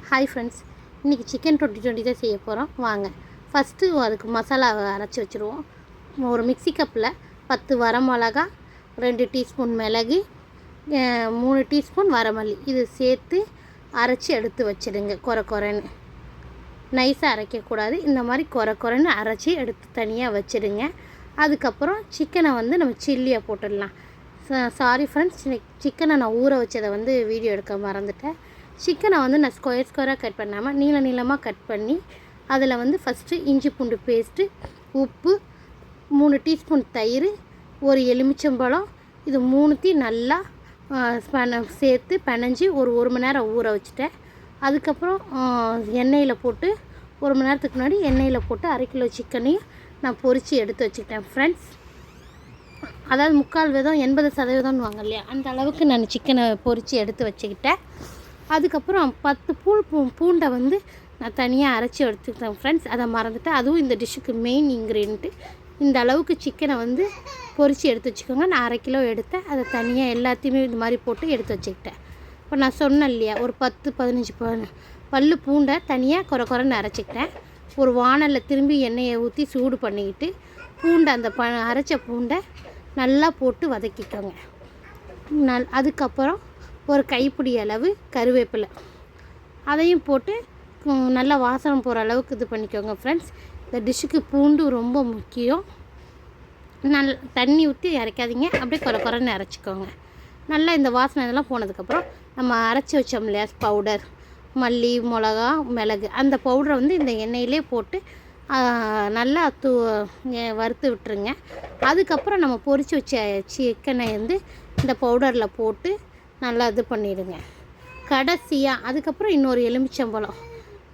Hi friends, இன்றைக்கி chicken 2020 தான் செய்ய போகிறோம். வாங்க ஃபஸ்ட்டு அதுக்கு மசாலாவை அரைச்சி வச்சுருவோம். ஒரு மிக்ஸி கப்பில் 10 வரமிளகா, 2 டீஸ்பூன் மிளகு, 3 டீஸ்பூன் வரமல்லி இது சேர்த்து அரைச்சி எடுத்து வச்சுடுங்க. குறைன்னு நைஸாக அரைக்கக்கூடாது, இந்த மாதிரி குறைன்னு அரைச்சி எடுத்து தனியாக வச்சுடுங்க. அதுக்கப்புறம் சிக்கனை நம்ம சில்லியை போட்டுடலாம். சாரி ஃப்ரெண்ட்ஸ், சிக்கனை நான் ஊற வச்சதை வீடியோ எடுக்க மறந்துட்டேன். சிக்கனை நான் ஸ்கொயராக கட் பண்ணாமல் நீளமாக கட் பண்ணி அதில் ஃபஸ்ட்டு இஞ்சி பூண்டு பேஸ்ட்டு, உப்பு, 3 டீஸ்பூன் தயிர், ஒரு எலுமிச்சம்பழம், இது மூணுத்தையும் நல்லா சேர்த்து பிணைஞ்சி ஒரு மணி நேரம் ஊற வச்சுட்டேன். அதுக்கப்புறம் எண்ணெயில் போட்டு 1 மணி நேரத்துக்கு முன்னாடி எண்ணெயில் போட்டு 1/2 கிலோ சிக்கனையும் நான் பொரித்து எடுத்து வச்சுக்கிட்டேன் ஃப்ரெண்ட்ஸ். அதாவது 80% வாங்க இல்லையா, அந்த அளவுக்கு நான் சிக்கனை பொரித்து எடுத்து வச்சுக்கிட்டேன். அதுக்கப்புறம் 10 பூண்டை நான் தனியாக அரைச்சி எடுத்துக்கிட்டேன் ஃப்ரெண்ட்ஸ். அதை மறந்துட்டேன். அதுவும் இந்த டிஷ்ஷுக்கு மெயின் இன்க்ரீடியன்ட்டு. இந்த அளவுக்கு சிக்கனை பொரித்து எடுத்து வச்சுக்கோங்க. நான் 1/2 கிலோ எடுத்தேன். அதை தனியாக எல்லாத்தையுமே இது மாதிரி போட்டு எடுத்து வச்சுக்கிட்டேன். இப்போ நான் சொன்னேன் இல்லையா, ஒரு 10-15 பல்லு பூண்டை தனியாக குறைன்னு அரைச்சிக்கிட்டேன். ஒரு வானலில் திரும்பி எண்ணெயை ஊற்றி சூடு பண்ணிக்கிட்டு பூண்டை அந்த அரைச்ச பூண்டை நல்லா போட்டு வதக்கிக்கோங்க. அதுக்கப்புறம் ஒரு கைப்பிடி அளவு கருவேப்பிலை அதையும் போட்டு நல்லா வாசனை போகிற அளவுக்கு இது பண்ணிக்கோங்க ஃப்ரெண்ட்ஸ். இந்த டிஷ்ஷுக்கு பூண்டு ரொம்ப முக்கியம். தண்ணி ஊற்றி அரைக்காதீங்க, அப்படியே குறைன்னு அரைச்சிக்கோங்க. நல்லா இந்த வாசனை இதெல்லாம் போனதுக்கப்புறம் நம்ம அரைச்சி வச்சோம் இல்லையா பவுடர், மல்லி, மிளகா, மிளகு, அந்த பவுடரை இந்த எண்ணெயிலே போட்டு நல்லா வறுத்து விட்டுருங்க. அதுக்கப்புறம் நம்ம பொரித்து வச்ச சிக்கனை இந்த பவுடரில் போட்டு நல்லா இது பண்ணிவிடுங்க. கடைசியாக அதுக்கப்புறம் இன்னொரு எலுமிச்சம்பழம்,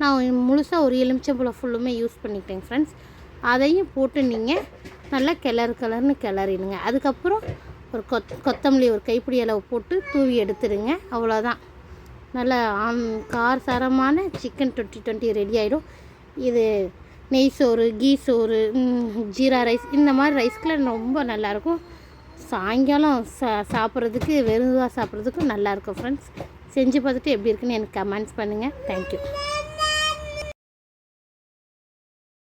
நான் முழுசாக ஒரு எலுமிச்சம்பழம் ஃபுல்லுமே யூஸ் பண்ணிட்டேன் ஃப்ரெண்ட்ஸ். அதையும் போட்டு நீங்கள் நல்லா கிளறுன்னு கிளறிடுங்க. அதுக்கப்புறம் ஒரு கொத்தமல்லி ஒரு கைப்பிடி அளவு போட்டு தூவி எடுத்துடுங்க. அவ்வளோதான், நல்லா காரசாரமான சிக்கன் 2020 ரெடி ஆகிடும். இது நெய் சோறு, கீ சோறு, ஜீரா ரைஸ், இந்த மாதிரி ரைஸ்க்குலாம் ரொம்ப நல்லாயிருக்கும். சாயங்காலம் சாப்பிட்றதுக்கு, வெறுதாக சாப்பிட்றதுக்கும் நல்லாயிருக்கும் ஃப்ரெண்ட்ஸ். செஞ்சு பார்த்துட்டு எப்படி இருக்குன்னு எனக்கு கமெண்ட்ஸ் பண்ணுங்கள். தேங்க்யூ.